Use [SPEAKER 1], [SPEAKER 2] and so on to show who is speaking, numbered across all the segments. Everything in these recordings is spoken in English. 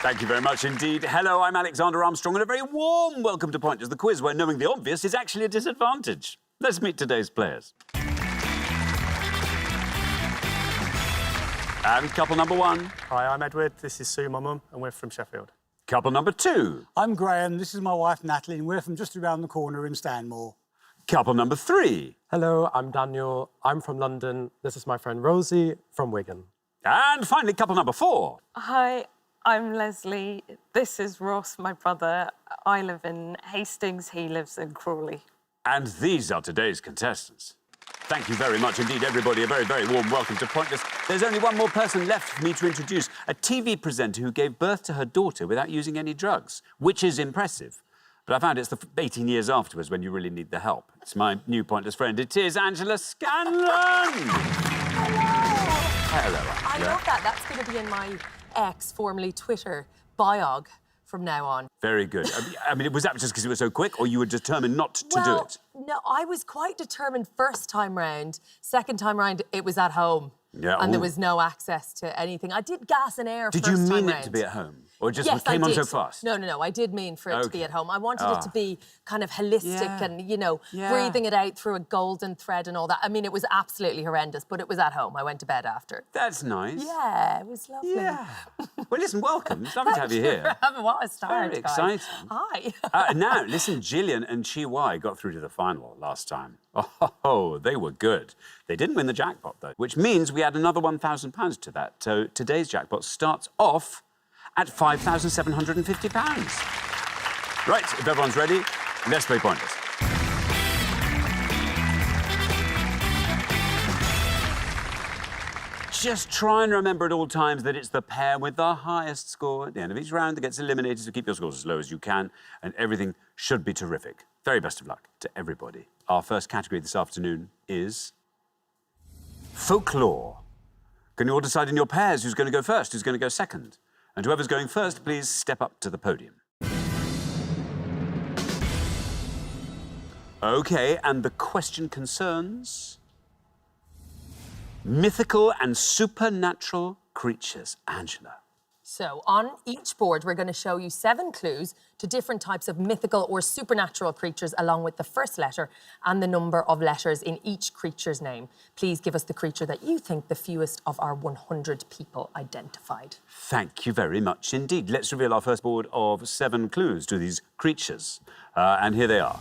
[SPEAKER 1] Thank you very much indeed. Hello, I'm Alexander Armstrong, and a very warm welcome to Pointers, the quiz where knowing the obvious is actually a disadvantage. Let's meet today's players. And couple number one.
[SPEAKER 2] Hi, I'm Edward. This is Sue, my mum, and we're from Sheffield.
[SPEAKER 1] Couple number two.
[SPEAKER 3] I'm Graham. This is my wife, Natalie, and we're from just around the corner in Stanmore.
[SPEAKER 1] Couple number three.
[SPEAKER 4] Hello, I'm Daniel. I'm from London. This is my friend Rosie from Wigan.
[SPEAKER 1] And finally, couple number four.
[SPEAKER 5] Hi, I'm Leslie. This is Ross, my brother. I live in Hastings. He lives in Crawley.
[SPEAKER 1] And these are today's contestants. Thank you very much indeed, everybody. A very, very warm welcome to Pointless. There's only one more person left for me to introduce, a TV presenter who gave birth to her daughter without using any drugs, which is impressive. But I found it's the 18 years afterwards when you really need the help. It's my new Pointless friend. It is Angela Scanlon! Hello,
[SPEAKER 6] I
[SPEAKER 1] Angela.
[SPEAKER 6] love that. That's going to be in my X, formerly Twitter, biog from now on.
[SPEAKER 1] Very good. I mean, was that just because it was so quick, or you were determined not to do it?
[SPEAKER 6] No, I was quite determined first time round. Second time round, it was at home.
[SPEAKER 1] Yeah,
[SPEAKER 6] and there was no access to anything. I did gas and air
[SPEAKER 1] Did
[SPEAKER 6] first
[SPEAKER 1] you
[SPEAKER 6] time
[SPEAKER 1] mean it
[SPEAKER 6] round.
[SPEAKER 1] to be at home? Or just
[SPEAKER 6] Yes,
[SPEAKER 1] came
[SPEAKER 6] I
[SPEAKER 1] on
[SPEAKER 6] did.
[SPEAKER 1] so fast?
[SPEAKER 6] No. I did mean for it to be at home. I wanted it to be kind of holistic
[SPEAKER 1] Yeah.
[SPEAKER 6] and, you know, breathing it out through a golden thread and all that. I mean, it was absolutely horrendous, but it was at home. I went to bed after.
[SPEAKER 1] That's nice.
[SPEAKER 6] Yeah, it was lovely.
[SPEAKER 1] Yeah. Well, listen, welcome. It's lovely to have you here.
[SPEAKER 6] What a start,
[SPEAKER 1] Very
[SPEAKER 6] guys.
[SPEAKER 1] exciting.
[SPEAKER 6] Hi.
[SPEAKER 1] Now, listen, Gillian and Chi Wai got through to the final last time. Oh, they were good. They didn't win the jackpot, though, which means we add another £1,000 to that. So today's jackpot starts off at £5,750. Right, if everyone's ready, let's play Pointless. Just try and remember at all times that it's the pair with the highest score at the end of each round that gets eliminated, so keep your scores as low as you can, and everything should be terrific. Very best of luck to everybody. Our first category this afternoon is folklore. Can you all decide in your pairs who's going to go first, who's going to go second? And whoever's going first, please step up to the podium. OK, and the question concerns mythical and supernatural creatures. Angela.
[SPEAKER 6] So, on each board, we're going to show you 7 clues to different types of mythical or supernatural creatures, along with the first letter and the number of letters in each creature's name. Please give us the creature that you think the fewest of our 100 people identified.
[SPEAKER 1] Thank you very much indeed. Let's reveal our first board of 7 clues to these creatures. And here they are.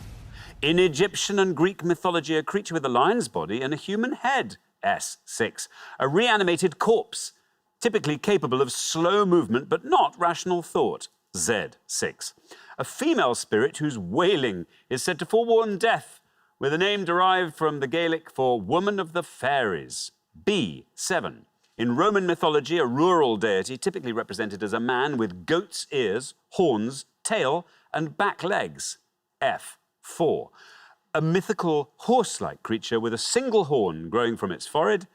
[SPEAKER 1] In Egyptian and Greek mythology, a creature with a lion's body and a human head. S6. A reanimated corpse, typically capable of slow movement but not rational thought. Z6. A female spirit whose wailing is said to forewarn death, with a name derived from the Gaelic for woman of the fairies. B7. In Roman mythology, a rural deity typically represented as a man with goat's ears, horns, tail, and back legs. F4. A mythical horse-like creature with a single horn growing from its forehead.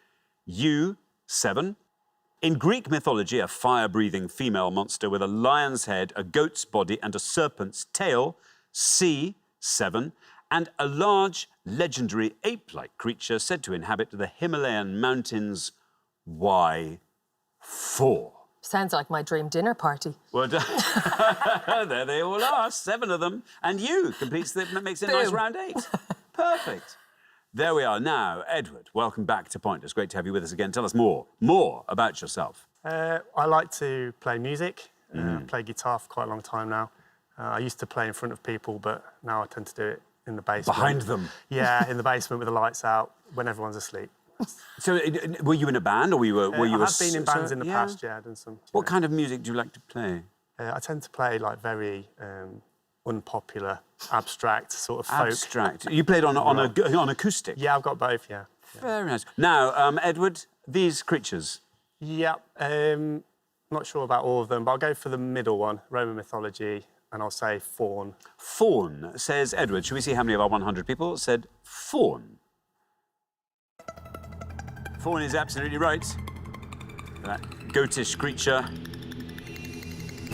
[SPEAKER 1] U7. In Greek mythology, a fire-breathing female monster with a lion's head, a goat's body, and a serpent's tail. C7. And a large, legendary ape-like creature said to inhabit the Himalayan mountains. Y4.
[SPEAKER 6] Sounds like my dream dinner party.
[SPEAKER 1] Well, there they all are, 7 of them. And you completes that makes it a nice
[SPEAKER 6] Boom.
[SPEAKER 1] round 8. Perfect. There we are now. Edward, welcome back to Pointless. Great to have you with us again. Tell us more about yourself.
[SPEAKER 2] I like to play music. Play guitar for quite a long time now. I used to play in front of people, but now I tend to do it in the basement.
[SPEAKER 1] Behind them?
[SPEAKER 2] Yeah, in the basement with the lights out when everyone's asleep.
[SPEAKER 1] So, were you in a band, or were you?
[SPEAKER 2] I have been in bands in the past. Yeah, I've done some.
[SPEAKER 1] What kind of music do you like to play?
[SPEAKER 2] I tend to play like very unpopular, abstract sort of folk.
[SPEAKER 1] Abstract. You played on acoustic.
[SPEAKER 2] Yeah, I've got both. Yeah.
[SPEAKER 1] Very nice. Now, Edward, these creatures.
[SPEAKER 2] Yeah. Not sure about all of them, but I'll go for the middle one, Roman mythology, and I'll say faun.
[SPEAKER 1] Faun, says Edward. Should we see how many of our 100 people said faun? Faun is absolutely right. That goatish creature.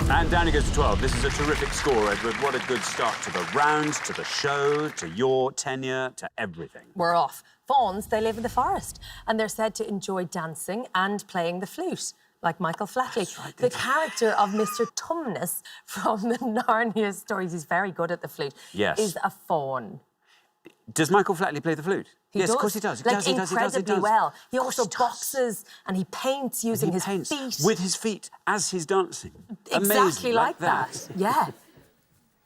[SPEAKER 1] And down he goes to 12. This is a terrific score, Edward. What a good start to the round, to the show, to your tenure, to everything.
[SPEAKER 6] We're off. Fawns, they live in the forest, and they're said to enjoy dancing and playing the flute. like Michael Flatley. The character of Mr. Tumnus from the Narnia stories, he's very good at the flute,
[SPEAKER 1] Yes.
[SPEAKER 6] is a faun.
[SPEAKER 1] Does Michael Flatley play the flute?
[SPEAKER 6] He
[SPEAKER 1] Yes,
[SPEAKER 6] does.
[SPEAKER 1] of course he does. He
[SPEAKER 6] Like,
[SPEAKER 1] does, he does, he does, he
[SPEAKER 6] incredibly
[SPEAKER 1] does.
[SPEAKER 6] well. He
[SPEAKER 1] Of course
[SPEAKER 6] also
[SPEAKER 1] he does.
[SPEAKER 6] boxes and he paints using
[SPEAKER 1] He
[SPEAKER 6] his
[SPEAKER 1] paints
[SPEAKER 6] feet.
[SPEAKER 1] with his feet as he's dancing.
[SPEAKER 6] Exactly
[SPEAKER 1] Amazing,
[SPEAKER 6] like that. Yeah.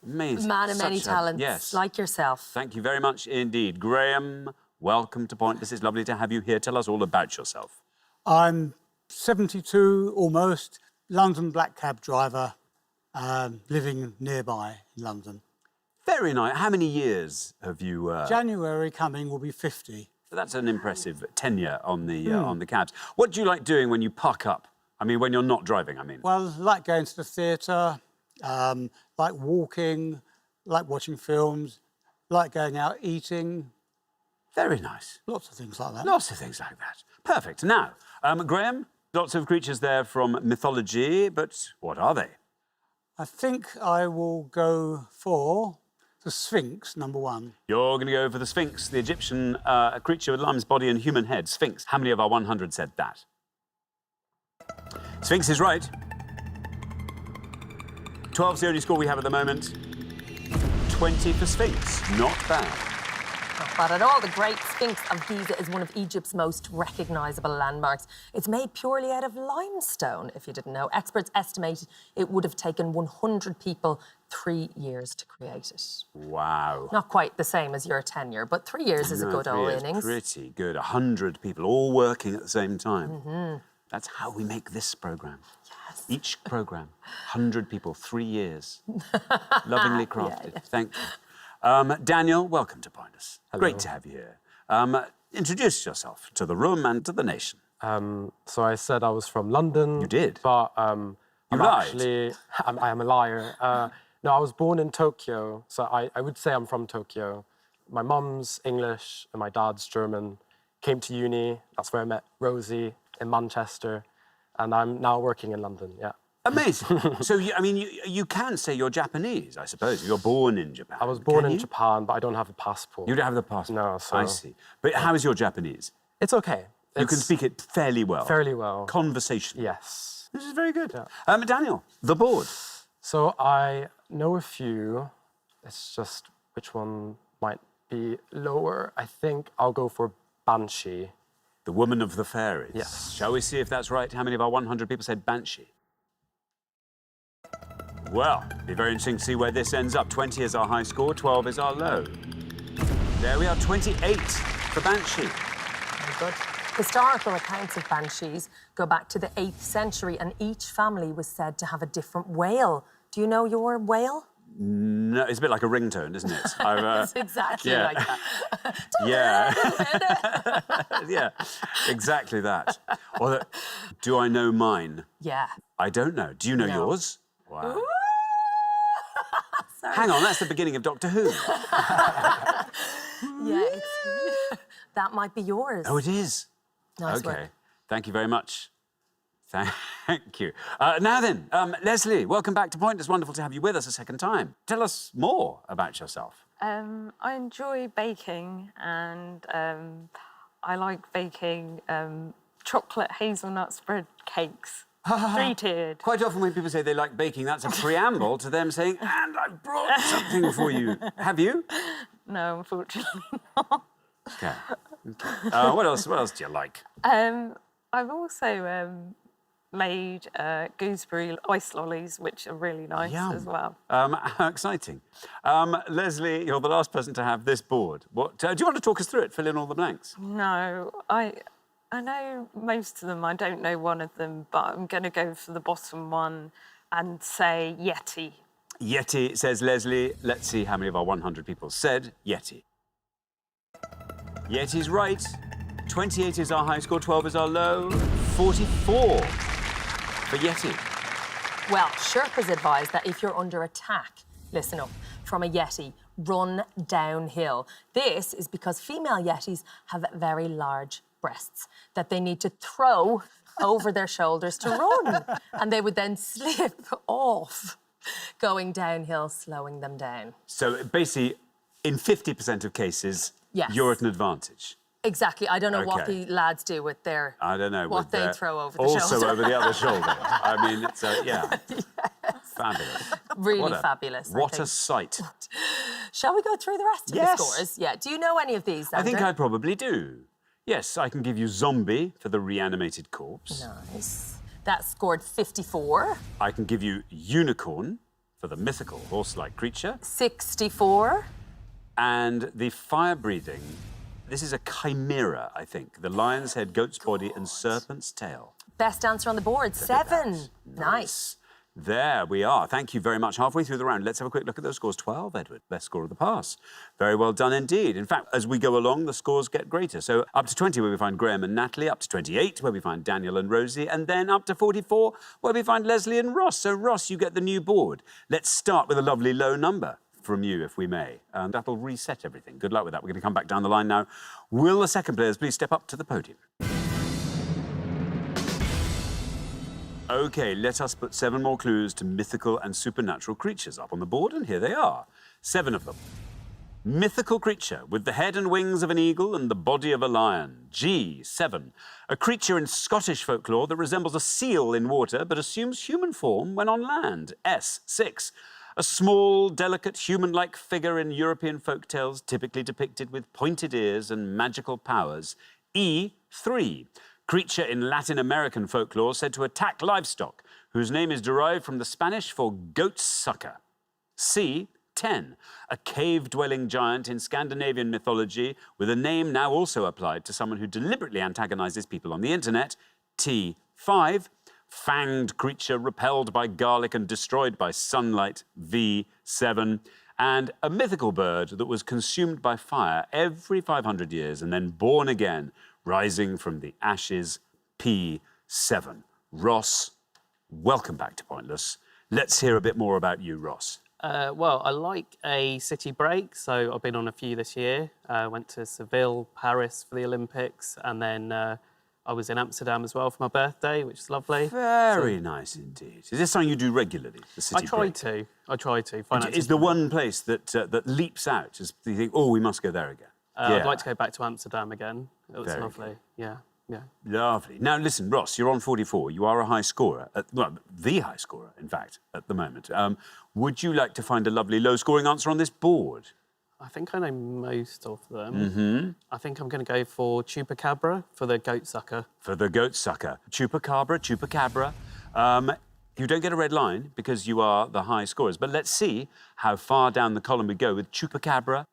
[SPEAKER 1] Amazing.
[SPEAKER 6] Man of many
[SPEAKER 1] Such a-
[SPEAKER 6] talents,
[SPEAKER 1] yes.
[SPEAKER 6] like yourself.
[SPEAKER 1] Thank you very much indeed. Graham, welcome to Pointless. It's lovely to have you here. Tell us all about yourself.
[SPEAKER 3] I'm 72 almost, London black cab driver, living nearby in London.
[SPEAKER 1] Very nice. How many years have you...
[SPEAKER 3] January coming will be 50.
[SPEAKER 1] That's an impressive tenure on the cabs. What do you like doing when you park up? I mean, when you're not driving, I mean.
[SPEAKER 3] Well, like going to the theatre, like walking, like watching films, like going out eating,
[SPEAKER 1] Very nice.
[SPEAKER 3] lots of things like that.
[SPEAKER 1] Lots of things like that. Perfect. Now, Graham, lots of creatures there from mythology, but what are they?
[SPEAKER 3] I think I will go for the Sphinx, number 1.
[SPEAKER 1] You're going to go for the Sphinx, the Egyptian creature with lion's body and human head. Sphinx. How many of our 100 said that? Sphinx is right. 12's the only score we have at the moment. 20 for Sphinx. Not bad.
[SPEAKER 6] Not bad at all. The Great Sphinx of Giza is one of Egypt's most recognisable landmarks. It's made purely out of limestone, if you didn't know. Experts estimate it would have taken 100 people 3 years to create it.
[SPEAKER 1] Wow.
[SPEAKER 6] Not quite the same as your tenure, but 3 years is a
[SPEAKER 1] No,
[SPEAKER 6] good
[SPEAKER 1] 3
[SPEAKER 6] old
[SPEAKER 1] years,
[SPEAKER 6] innings.
[SPEAKER 1] Pretty good. 100 people all working at the same time. That's how we make this programme.
[SPEAKER 6] Yes.
[SPEAKER 1] Each programme, 100 people, 3 years. Lovingly crafted.
[SPEAKER 6] Yeah.
[SPEAKER 1] Thank you. Daniel, welcome to Pointless.
[SPEAKER 4] Hello.
[SPEAKER 1] Great to have you here. Introduce yourself to the room and to the nation.
[SPEAKER 4] So I said I was from London.
[SPEAKER 1] You did?
[SPEAKER 4] But
[SPEAKER 1] You
[SPEAKER 4] I'm
[SPEAKER 1] lied.
[SPEAKER 4] actually... I am a liar. No, I was born in Tokyo, so I would say I'm from Tokyo. My mum's English and my dad's German. Came to uni, that's where I met Rosie in Manchester, and I'm now working in London, yeah.
[SPEAKER 1] Amazing. So, you can say you're Japanese, I suppose. You're born in Japan.
[SPEAKER 4] I was born
[SPEAKER 1] Can
[SPEAKER 4] in
[SPEAKER 1] you?
[SPEAKER 4] Japan, but I don't have a passport.
[SPEAKER 1] You don't have the passport?
[SPEAKER 4] No, so-
[SPEAKER 1] I see. But how is your Japanese?
[SPEAKER 4] It's okay.
[SPEAKER 1] You can speak it fairly well?
[SPEAKER 4] fairly well.
[SPEAKER 1] Conversation?
[SPEAKER 4] Yes.
[SPEAKER 1] This is very good. Daniel, the board.
[SPEAKER 4] So I know a few. It's just which one might be lower. I think I'll go for Banshee.
[SPEAKER 1] The woman of the fairies.
[SPEAKER 4] Yes.
[SPEAKER 1] Shall we see if that's right? How many of our 100 people said Banshee? Well, it'll be very interesting to see where this ends up. 20 is our high score, 12 is our low. There we are, 28 for Banshee.
[SPEAKER 6] Very good. Historical accounts of banshees go back to the 8th century, and each family was said to have a different wail. Do you know your wail?
[SPEAKER 1] No, it's a bit like a ringtone, isn't it?
[SPEAKER 6] It's exactly
[SPEAKER 1] Yeah.
[SPEAKER 6] like that.
[SPEAKER 1] Yeah. Yeah, exactly that. Or do I know mine?
[SPEAKER 6] Yeah.
[SPEAKER 1] I don't know. Do you know
[SPEAKER 6] No.
[SPEAKER 1] yours? Wow.
[SPEAKER 6] Sorry.
[SPEAKER 1] Hang on, that's the beginning of Doctor Who.
[SPEAKER 6] Yeah, it's, that might be yours.
[SPEAKER 1] Oh, it is?
[SPEAKER 6] Nice
[SPEAKER 1] Okay.
[SPEAKER 6] work.
[SPEAKER 1] Thank you very much. Thank you. Now then, Leslie, welcome back to Pointless. Wonderful to have you with us a second time. Tell us more about yourself.
[SPEAKER 5] I enjoy baking, and I like baking chocolate hazelnut spread cakes. 3-tiered.
[SPEAKER 1] Quite often when people say they like baking, that's a preamble to them saying, and I've brought something for you. Have you?
[SPEAKER 5] No, unfortunately.
[SPEAKER 1] Okay. What else do you like?
[SPEAKER 5] I've also made gooseberry ice lollies, which are really nice
[SPEAKER 1] Yum.
[SPEAKER 5] as well.
[SPEAKER 1] How exciting. Leslie, you're the last person to have this board. What, do you want to talk us through it? Fill in all the blanks.
[SPEAKER 5] No, I know most of them. I don't know one of them, but I'm going to go for the bottom one and say Yeti.
[SPEAKER 1] Yeti, says Leslie. Let's see how many of our 100 people said Yeti. Yeti's right. 28 is our high score, 12 is our low. 44 for Yeti.
[SPEAKER 6] Well, Sherpas advise that if you're under attack, listen up, from a Yeti, run downhill. This is because female Yetis have very large breasts that they need to throw over their shoulders to run. And they would then slip off going downhill, slowing them down.
[SPEAKER 1] So basically, in 50% of cases,
[SPEAKER 6] Yes.
[SPEAKER 1] you're at an advantage.
[SPEAKER 6] Exactly. I don't know what
[SPEAKER 1] Okay.
[SPEAKER 6] the lads do with their...
[SPEAKER 1] I don't know.
[SPEAKER 6] What
[SPEAKER 1] with
[SPEAKER 6] they
[SPEAKER 1] their-
[SPEAKER 6] throw over the
[SPEAKER 1] also
[SPEAKER 6] shoulder.
[SPEAKER 1] over the other shoulder. I mean, it's yeah. Fabulous.
[SPEAKER 6] Really fabulous, I
[SPEAKER 1] What a
[SPEAKER 6] think.
[SPEAKER 1] sight.
[SPEAKER 6] Shall we go through the rest of
[SPEAKER 1] Yes.
[SPEAKER 6] the scores? Yeah. Do you know any of these,
[SPEAKER 1] I think
[SPEAKER 6] Sandra?
[SPEAKER 1] I probably do. Yes, I can give you zombie for the reanimated corpse.
[SPEAKER 6] Nice. That scored 54.
[SPEAKER 1] I can give you unicorn for the mythical horse-like creature.
[SPEAKER 6] 64.
[SPEAKER 1] And the fire-breathing, this is a chimera, I think. The lion's head, goat's body, and serpent's tail.
[SPEAKER 6] Best answer on the board, 7.
[SPEAKER 1] Nice.
[SPEAKER 6] Nice.
[SPEAKER 1] There we are. Thank you very much. Halfway through the round, let's have a quick look at those scores. 12, Edward. Best score of the pass. Very well done indeed. In fact, as we go along, the scores get greater. So up to 20, where we find Graham and Natalie, up to 28, where we find Daniel and Rosie, and then up to 44, where we find Leslie and Ross. So, Ross, you get the new board. Let's start with a lovely low number from you, if we may. And that'll reset everything. Good luck with that. We're going to come back down the line now. Will the second players please step up to the podium? OK, let us put 7 more clues to mythical and supernatural creatures up on the board, and here they are. 7 of them. Mythical creature with the head and wings of an eagle and the body of a lion. G7. A creature in Scottish folklore that resembles a seal in water but assumes human form when on land. S6. A small, delicate, human-like figure in European folk tales, typically depicted with pointed ears and magical powers. E3. Creature in Latin American folklore said to attack livestock, whose name is derived from the Spanish for goat sucker. C10. A cave-dwelling giant in Scandinavian mythology with a name now also applied to someone who deliberately antagonizes people on the internet. T5. Fanged creature repelled by garlic and destroyed by sunlight. V7. And a mythical bird that was consumed by fire every 500 years and then born again, rising from the ashes. P7. Ross, welcome back to Pointless. Let's hear a bit more about you, Ross.
[SPEAKER 7] Well, I like a city break, so I've been on a few this year. Went to Seville, Paris for the Olympics, and then I was in Amsterdam as well for my birthday, which is lovely.
[SPEAKER 1] Very nice indeed. Is this something you do regularly, the city
[SPEAKER 7] I try
[SPEAKER 1] break?
[SPEAKER 7] to. I try to.
[SPEAKER 1] Is the one place that that leaps out? Just you think, oh, we must go there again.
[SPEAKER 7] I'd like to go back to Amsterdam again. It was
[SPEAKER 1] Very
[SPEAKER 7] lovely.
[SPEAKER 1] good.
[SPEAKER 7] Yeah, yeah.
[SPEAKER 1] Lovely. Now, listen, Ross, you're on 44. You are a high scorer. Well, the high scorer, in fact, at the moment. Would you like to find a lovely low-scoring answer on this board?
[SPEAKER 7] I think I know most of them. I think I'm going to go for Chupacabra for the goat sucker.
[SPEAKER 1] For the goat sucker. Chupacabra, Chupacabra. You don't get a red line because you are the high scorers. But let's see how far down the column we go with Chupacabra.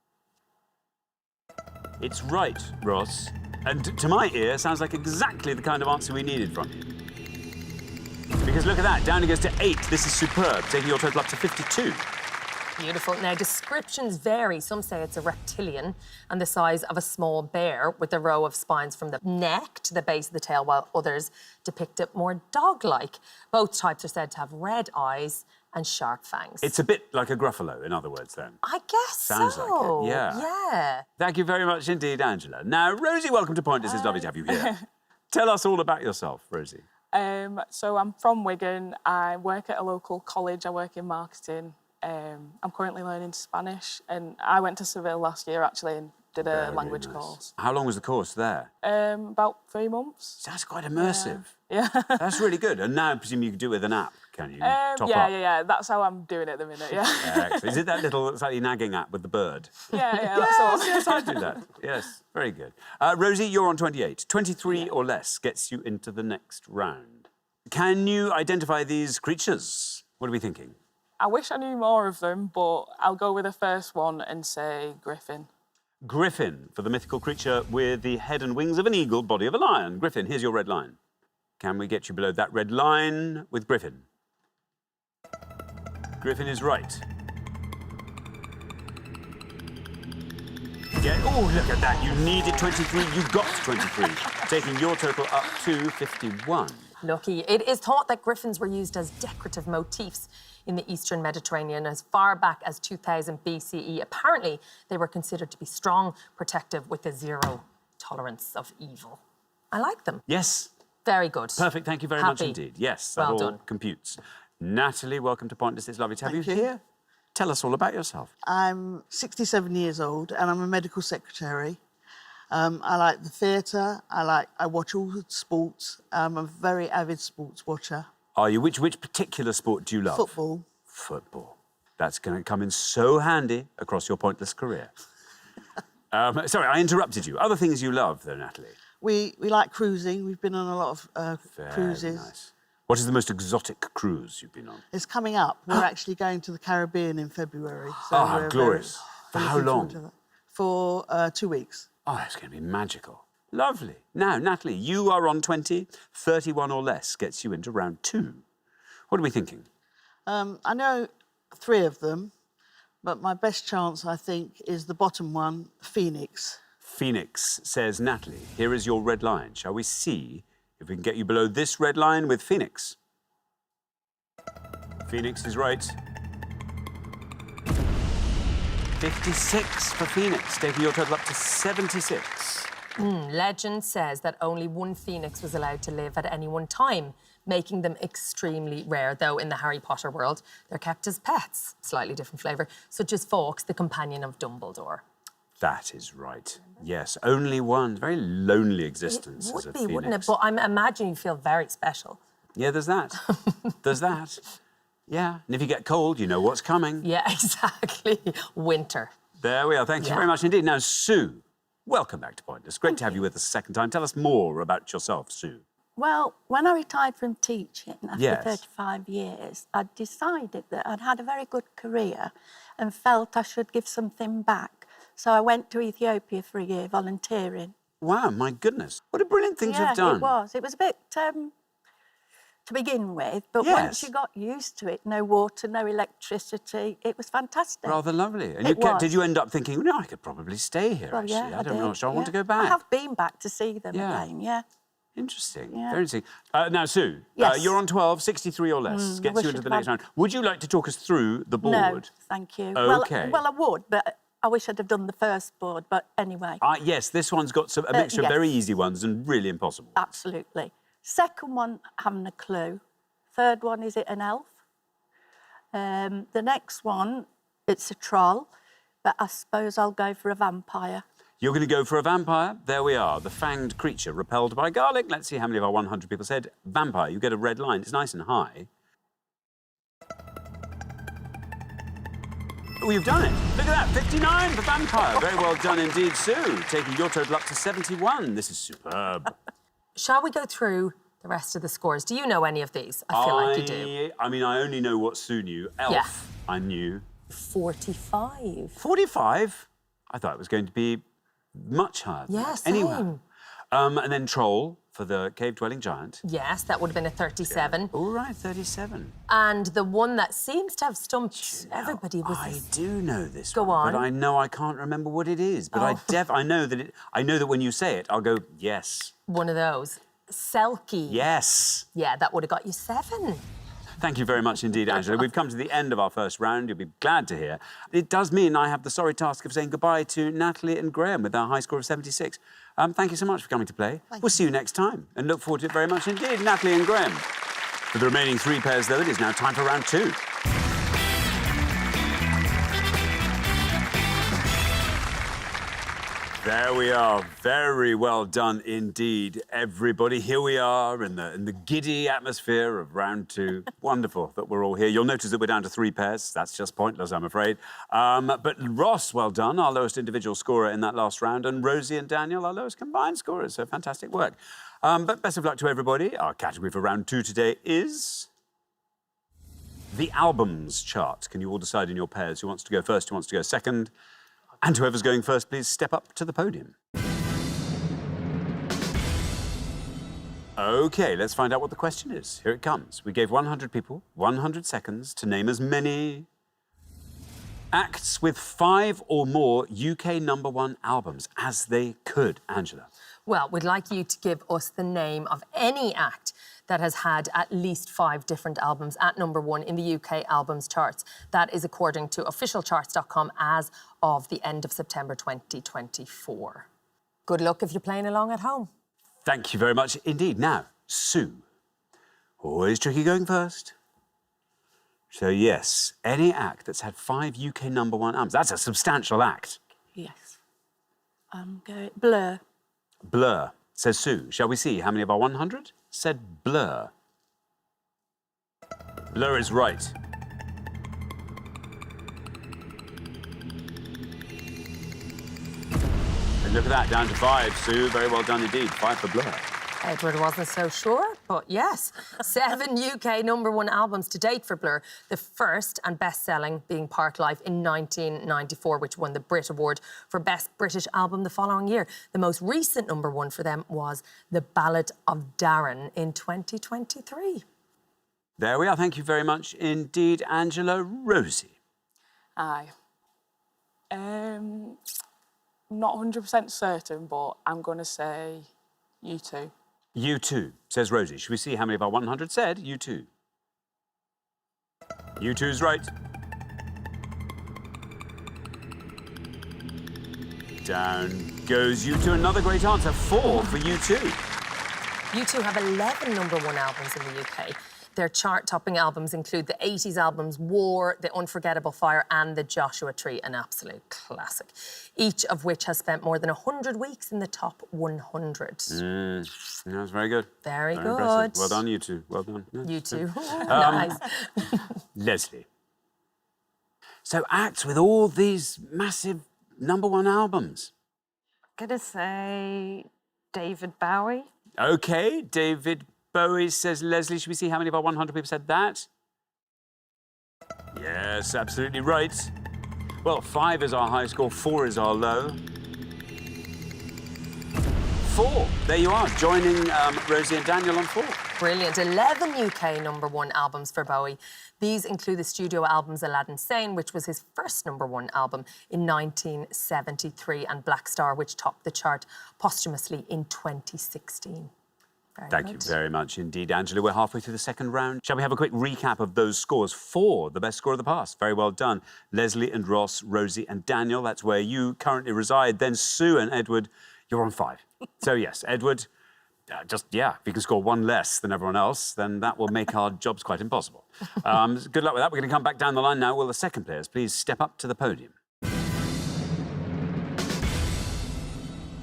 [SPEAKER 1] It's right, Ross. And to my ear, sounds like exactly the kind of answer we needed from you. Because look at that, down it goes to 8. This is superb, taking your total up to 52.
[SPEAKER 6] Beautiful. Now, descriptions vary. Some say it's a reptilian and the size of a small bear with a row of spines from the neck to the base of the tail, while others depict it more dog-like. Both types are said to have red eyes and sharp fangs.
[SPEAKER 1] It's a bit like a gruffalo, in other words, then.
[SPEAKER 6] I guess
[SPEAKER 1] Sounds like it, yeah.
[SPEAKER 6] Yeah.
[SPEAKER 1] Thank you very much indeed, Angela. Now, Rosie, welcome to Pointless. It's lovely to have you here. Tell us all about yourself, Rosie.
[SPEAKER 8] So I'm from Wigan. I work at a local college. I work in marketing. I'm currently learning Spanish, and I went to Seville last year, actually, and did a language course.
[SPEAKER 1] How long was the course there?
[SPEAKER 8] About 3 months.
[SPEAKER 1] That's quite immersive.
[SPEAKER 8] Yeah.
[SPEAKER 1] That's really good. And now, I presume you can do it with an app, can you? Top up.
[SPEAKER 8] Yeah. That's how I'm doing it at the minute, yeah.
[SPEAKER 1] Excellent. Is it that little slightly nagging app with the bird?
[SPEAKER 8] Yeah, that's all.
[SPEAKER 1] Yes, I do that. Yes, very good. Rosie, you're on 28. 23 or less gets you into the next round. Can you identify these creatures? What are we thinking?
[SPEAKER 8] I wish I knew more of them, but I'll go with the first one and say Griffin.
[SPEAKER 1] Griffin, for the mythical creature with the head and wings of an eagle, body of a lion. Griffin, here's your red line. Can we get you below that red line with Griffin? Griffin is right. Yeah. Oh, look at that. You needed 23. You got 23, taking your total up to 51.
[SPEAKER 6] Lucky. It is thought that griffins were used as decorative motifs in the Eastern Mediterranean as far back as 2000 BCE. Apparently, they were considered to be strong, protective, with a zero tolerance of evil. I like them.
[SPEAKER 1] Yes.
[SPEAKER 6] Very good.
[SPEAKER 1] Perfect. Thank you very much
[SPEAKER 6] Happy.
[SPEAKER 1] indeed. Yes, that
[SPEAKER 6] Well
[SPEAKER 1] all
[SPEAKER 6] done.
[SPEAKER 1] computes. Natalie, welcome to Pointless. It's lovely to have you
[SPEAKER 9] Thank you.
[SPEAKER 1] here. Tell us all about yourself.
[SPEAKER 9] I'm 67 years old and I'm a medical secretary. I like the theatre. I watch all the sports. I'm a very avid sports watcher.
[SPEAKER 1] Are you? Which particular sport do you love?
[SPEAKER 9] Football.
[SPEAKER 1] Football. That's going to come in so handy across your pointless career. Sorry, I interrupted you. Other things you love, though, Natalie?
[SPEAKER 9] We like cruising. We've been on a lot of
[SPEAKER 1] Very
[SPEAKER 9] cruises.
[SPEAKER 1] nice. What is the most exotic cruise you've been on?
[SPEAKER 9] It's coming up. We're actually going to the Caribbean in February. So
[SPEAKER 1] Ah,
[SPEAKER 9] we're
[SPEAKER 1] glorious. For
[SPEAKER 9] very
[SPEAKER 1] how
[SPEAKER 9] looking
[SPEAKER 1] long?
[SPEAKER 9] forward to that. For 2 weeks.
[SPEAKER 1] Oh, that's going to be magical. Lovely. Now, Natalie, you are on 20. 31 or less gets you into round 2. What are we thinking?
[SPEAKER 9] I know 3 of them, but my best chance, I think, is the bottom one, Phoenix.
[SPEAKER 1] Phoenix, says Natalie. Here is your red line. Shall we see if we can get you below this red line with Phoenix? Phoenix is right. 56 for Phoenix, taking your total up to 76.
[SPEAKER 6] Legend says that only one phoenix was allowed to live at any one time, making them extremely rare, though in the Harry Potter world, they're kept as pets, slightly different flavour, such as Fawkes, the companion of Dumbledore.
[SPEAKER 1] That is right. Yes, only one. Very lonely existence
[SPEAKER 6] It
[SPEAKER 1] as a
[SPEAKER 6] would be,
[SPEAKER 1] phoenix.
[SPEAKER 6] wouldn't it? But I imagine you feel very special.
[SPEAKER 1] Yeah, there's that. There's that. Yeah, and if you get cold, you know what's coming.
[SPEAKER 6] Yeah, exactly. Winter.
[SPEAKER 1] There we are. Thank you very much indeed. Now, Sue, welcome back to Pointless. Great to have you with us a second time. Tell us more about yourself, Sue.
[SPEAKER 10] Well, when I retired from teaching after
[SPEAKER 1] Yes.
[SPEAKER 10] 35 years, I decided that I'd had a very good career and felt I should give something back. So I went to Ethiopia for a year volunteering.
[SPEAKER 1] Wow, my goodness. What a brilliant thing to
[SPEAKER 10] Yeah,
[SPEAKER 1] have done.
[SPEAKER 10] it was. It was a bit to begin with, but
[SPEAKER 1] Yes.
[SPEAKER 10] once you got used to it, no water, no electricity, it was fantastic.
[SPEAKER 1] Rather lovely. And
[SPEAKER 10] It was.
[SPEAKER 1] did you end up thinking, no, I could probably stay here,
[SPEAKER 10] Well,
[SPEAKER 1] actually.
[SPEAKER 10] yeah,
[SPEAKER 1] I don't know,
[SPEAKER 10] did,
[SPEAKER 1] so I want to
[SPEAKER 10] yeah.
[SPEAKER 1] go back.
[SPEAKER 10] I have been back to see them
[SPEAKER 1] Yeah.
[SPEAKER 10] again, yeah.
[SPEAKER 1] Interesting.
[SPEAKER 10] Yeah.
[SPEAKER 1] Very interesting. Now, Sue,
[SPEAKER 10] Yes.
[SPEAKER 1] you're on 12, 63 or less.
[SPEAKER 10] I
[SPEAKER 1] Gets
[SPEAKER 10] wish
[SPEAKER 1] you into
[SPEAKER 10] I'd
[SPEAKER 1] the next
[SPEAKER 10] had-
[SPEAKER 1] round. Would you like to talk us through the board?
[SPEAKER 10] No, thank you.
[SPEAKER 1] Okay.
[SPEAKER 10] Well, I would, but I wish I'd have done the first board, but anyway.
[SPEAKER 1] Yes, this one's got a mixture of
[SPEAKER 10] yes.
[SPEAKER 1] very easy ones and really impossible.
[SPEAKER 10] Absolutely. Second one, haven't a clue. Third one, is it an elf? The next one, it's a troll, but I suppose I'll go for a vampire.
[SPEAKER 1] You're going to go for a vampire. There we are. The fanged creature repelled by garlic. Let's see how many of our 100 people said vampire. You get a red line. It's nice and high. Oh, you've done it. Look at that. 59 for vampire. Very well done indeed, Sue. Taking your total up to 71. This is superb.
[SPEAKER 6] Shall we go through the rest of the scores? Do you know any of these? I feel like you do.
[SPEAKER 1] I mean, I only know what Sue knew. Elf,
[SPEAKER 6] Yeah.
[SPEAKER 1] I knew.
[SPEAKER 6] 45.
[SPEAKER 1] 45? I thought it was going to be much higher than
[SPEAKER 6] Yeah,
[SPEAKER 1] that.
[SPEAKER 6] same.
[SPEAKER 1] Anyway. And then Troll for the cave-dwelling giant.
[SPEAKER 6] Yes, that would have been a 37.
[SPEAKER 1] All right, 37.
[SPEAKER 6] And the one that seems to have stumped everybody was
[SPEAKER 1] I
[SPEAKER 6] this.
[SPEAKER 1] do know this
[SPEAKER 6] Go
[SPEAKER 1] one,
[SPEAKER 6] on.
[SPEAKER 1] but I know I can't remember what it is. But
[SPEAKER 6] Oh.
[SPEAKER 1] I know that when you say it, I'll go, yes.
[SPEAKER 6] One of those. Selkie.
[SPEAKER 1] Yes.
[SPEAKER 6] Yeah, that would have got you 7.
[SPEAKER 1] Thank you very much indeed, Angela. We've come to the end of our first round. You'll be glad to hear. It does mean I have the sorry task of saying goodbye to Natalie and Graham with our high score of 76. Thank you so much for coming to play. We'll see you next time and look forward to it very much indeed, Natalie and Graham. For the remaining 3 pairs, though, it is now time for round 2. There we are. Very well done indeed, everybody. Here we are in the giddy atmosphere of round 2. Wonderful that we're all here. You'll notice that we're down to 3 pairs. That's just pointless, I'm afraid. But Ross, well done, our lowest individual scorer in that last round, and Rosie and Daniel, our lowest combined scorers. So fantastic work. But best of luck to everybody. Our category for round 2 today is the albums chart. Can you all decide in your pairs who wants to go first, who wants to go second? And whoever's going first, please step up to the podium. OK, let's find out what the question is. Here it comes. We gave 100 people 100 seconds to name as many acts with 5 or more UK #1 albums as they could. Angela.
[SPEAKER 6] Well, we'd like you to give us the name of any act that has had at least 5 different albums at #1 in the UK albums charts. That is according to officialcharts.com as of the end of September 2024. Good luck if you're playing along at home.
[SPEAKER 1] Thank you very much indeed. Now, Sue. Always tricky going first. So, yes, any act that's had 5 UK #1 albums. That's a substantial act.
[SPEAKER 10] Yes. I'm going Blur.
[SPEAKER 1] Blur, says Sue. Shall we see how many of our 100 said Blur? Blur is right. And look at that, down to 5, Sue. Very well done indeed. 5 for Blur.
[SPEAKER 6] Edward wasn't so sure, but yes. 7 UK #1 albums to date for Blur. The first and best-selling being Park Life in 1994, which won the Brit Award for Best British Album the following year. The most recent #1 for them was The Ballad of Darren in 2023.
[SPEAKER 1] There we are. Thank you very much indeed, Angela. Rosie.
[SPEAKER 8] Aye. Not 100% certain, but I'm going to say U2.
[SPEAKER 1] U2, says Rosie. Should we see how many of our 100 said U2? U2's right. Down goes U2. Another great answer. 4 for U2.
[SPEAKER 6] U2 have 11 #1 albums in the UK. Their chart-topping albums include the 80s albums War, The Unforgettable Fire and The Joshua Tree, an absolute classic, each of which has spent more than 100 weeks in the top 100.
[SPEAKER 1] That's very good.
[SPEAKER 6] Very good.
[SPEAKER 1] Impressive. Well done, U2. Well done. Yeah.
[SPEAKER 6] U2. Nice.
[SPEAKER 1] Leslie. So acts with all these massive #1 albums.
[SPEAKER 5] I'm going to say David Bowie.
[SPEAKER 1] OK, David Bowie, says Leslie. Should we see how many of our 100 people said that? Yes, absolutely right. Well, 5 is our high score, 4 is our low. 4. There you are, joining Rosie and Daniel on 4.
[SPEAKER 6] Brilliant. 11 UK #1 albums for Bowie. These include the studio albums Aladdin Sane, which was his first #1 album in 1973, and Black Star, which topped the chart posthumously in 2016.
[SPEAKER 1] Thank you very much indeed, Angela. We're halfway through the second round. Shall we have a quick recap of those scores? 4, the best score of the past. Very well done. Leslie and Ross, Rosie and Daniel. That's where you currently reside. Then Sue and Edward, you're on 5. So yes, Edward, if you can score 1 less than everyone else, then that will make our jobs quite impossible. Good luck with that. We're going to come back down the line now. Will the second players please step up to the podium?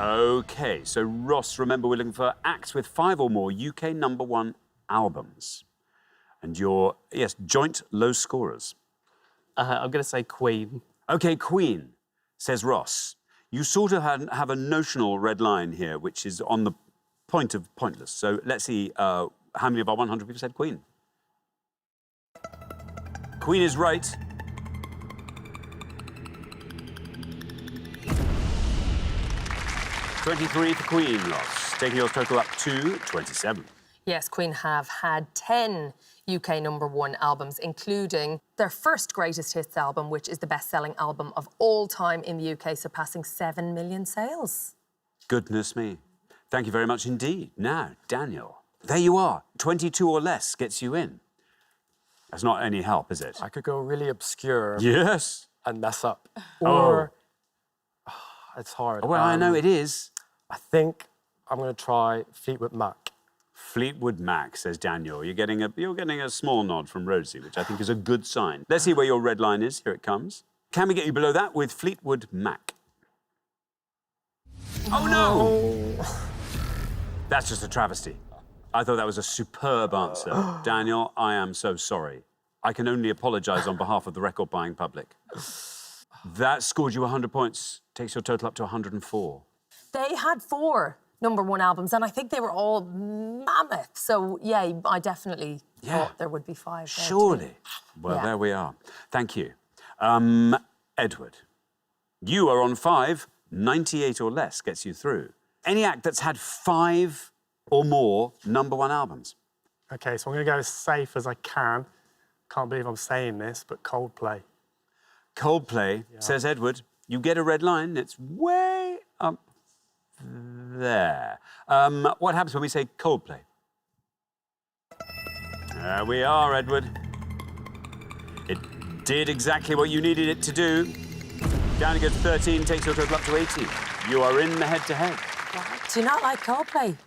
[SPEAKER 1] OK, so Ross, remember we're looking for acts with 5 or more UK #1 albums. And you're, yes, joint low scorers.
[SPEAKER 7] I'm going to say Queen.
[SPEAKER 1] OK, Queen, says Ross. You sort of have a notional red line here, which is on the point of pointless. So let's see how many of our 100 people said Queen. Queen is right. $23 for Queen, Ross, taking your total up to 27.
[SPEAKER 6] Yes, Queen have had 10 UK #1 albums, including their first greatest hits album, which is the best-selling album of all time in the UK, surpassing 7 million sales.
[SPEAKER 1] Goodness me. Thank you very much indeed. Now, Daniel, there you are. 22 or less gets you in. That's not any help, is it?
[SPEAKER 4] I could go really obscure.
[SPEAKER 1] Yes.
[SPEAKER 4] And mess up. Or... it's hard.
[SPEAKER 1] Well, I know it is.
[SPEAKER 4] I think I'm going to try Fleetwood Mac.
[SPEAKER 1] Fleetwood Mac, says Daniel. You're getting a small nod from Rosie, which I think is a good sign. Let's see where your red line is. Here it comes. Can we get you below that with Fleetwood Mac? Oh, no! That's just a travesty. I thought that was a superb answer. Daniel, I am so sorry. I can only apologise on behalf of the record-buying public. That scored you 100 points, takes your total up to 104.
[SPEAKER 6] They had 4 #1 albums, and I think they were all mammoth. So, yeah, I definitely thought there would be 5 there
[SPEAKER 1] Surely.
[SPEAKER 6] too.
[SPEAKER 1] Well, there we are. Thank you. Edward, you are on 5. 98 or less gets you through. Any act that's had 5 or more #1 albums?
[SPEAKER 2] OK, so I'm going to go as safe as I can. Can't believe I'm saying this, but Coldplay.
[SPEAKER 1] Coldplay, says Edward. You get a red line. It's way up there. What happens when we say Coldplay? There we are, Edward. It did exactly what you needed it to do. Down to go to 13, takes your total up to 80. You are in the head-to-head.
[SPEAKER 6] Do you not like Coldplay?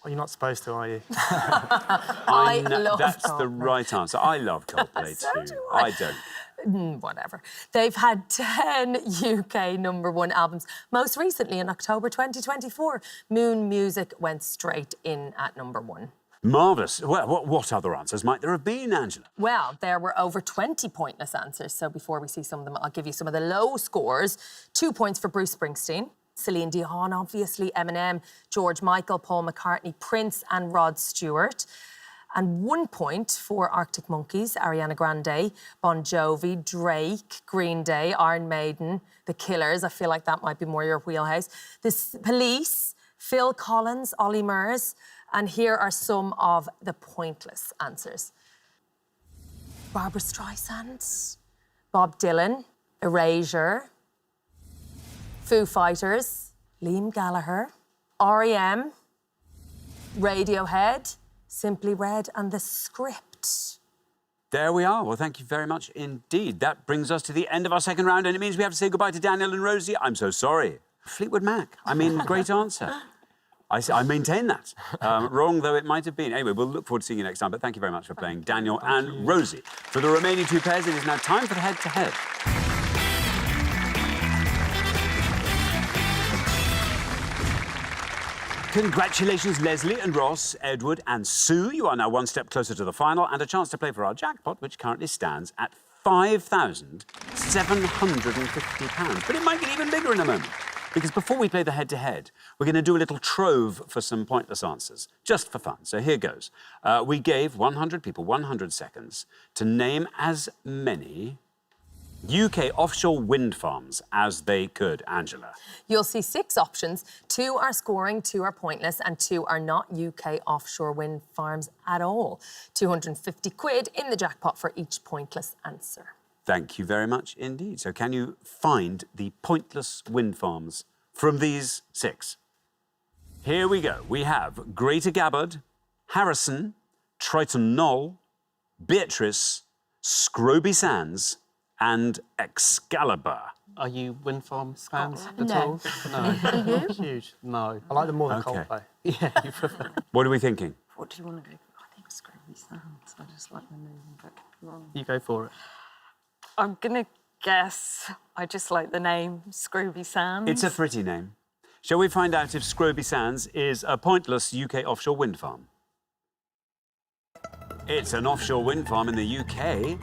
[SPEAKER 2] Well, you're not supposed to, are you?
[SPEAKER 6] I love
[SPEAKER 1] That's
[SPEAKER 6] Coldplay.
[SPEAKER 1] the right answer. I love Coldplay
[SPEAKER 6] So
[SPEAKER 1] too.
[SPEAKER 6] do
[SPEAKER 1] I don't.
[SPEAKER 6] whatever. They've had 10 UK #1 albums. Most recently, in October 2024, Moon Music went straight in at #1.
[SPEAKER 1] Marvellous. Well, what other answers might there have been, Angela?
[SPEAKER 6] Well, there were over 20 pointless answers. So before we see some of them, I'll give you some of the low scores. 2 points for Bruce Springsteen, Celine Dion, obviously, Eminem, George Michael, Paul McCartney, Prince and Rod Stewart. And 1 point for Arctic Monkeys, Ariana Grande, Bon Jovi, Drake, Green Day, Iron Maiden, The Killers. I feel like that might be more your wheelhouse. The Police, Phil Collins, Ollie Murs. And here are some of the pointless answers. Barbra Streisand, Bob Dylan, Erasure, Foo Fighters, Liam Gallagher, R.E.M., Radiohead, Simply Red and The Script.
[SPEAKER 1] There we are. Well, thank you very much indeed. That brings us to the end of our second round, and it means we have to say goodbye to Daniel and Rosie. I'm so sorry. Fleetwood Mac. I mean, great answer. I maintain that. Wrong though it might have been. Anyway, we'll look forward to seeing you next time, but thank you very much for playing, Daniel and Rosie. For the remaining 2 pairs, it is now time for the head-to-head. Congratulations, Leslie and Ross, Edward and Sue. You are now 1 step closer to the final and a chance to play for our jackpot, which currently stands at £5,750. But it might get even bigger in a moment. Because before we play the head-to-head, we're going to do a little trove for some pointless answers, just for fun. So here goes. We gave 100 people 100 seconds to name as many UK offshore wind farms as they could. Angela.
[SPEAKER 6] You'll see 6 options. 2 are scoring, 2 are pointless, and 2 are not UK offshore wind farms at all. 250 quid in the jackpot for each pointless answer.
[SPEAKER 1] Thank you very much indeed. So can you find the pointless wind farms from these 6? Here we go. We have Greater Gabbard, Harrison, Triton Knoll, Beatrice, Scroby Sands and Excalibur.
[SPEAKER 7] Are you wind farm fans at
[SPEAKER 10] No.
[SPEAKER 7] all? No.
[SPEAKER 10] Are you?
[SPEAKER 2] Huge.
[SPEAKER 7] No.
[SPEAKER 2] I like them more than
[SPEAKER 1] Okay.
[SPEAKER 2] Coldplay.
[SPEAKER 7] Yeah, you prefer.
[SPEAKER 1] What are we thinking?
[SPEAKER 5] What do you want to go for? I think Scroby Sands. I just like the name, but could be wrong.
[SPEAKER 7] You go for it.
[SPEAKER 5] I'm going to guess. I just like the name Scroby Sands.
[SPEAKER 1] It's a pretty name. Shall we find out if Scroby Sands is a pointless UK offshore wind farm? It's an offshore wind farm in the UK.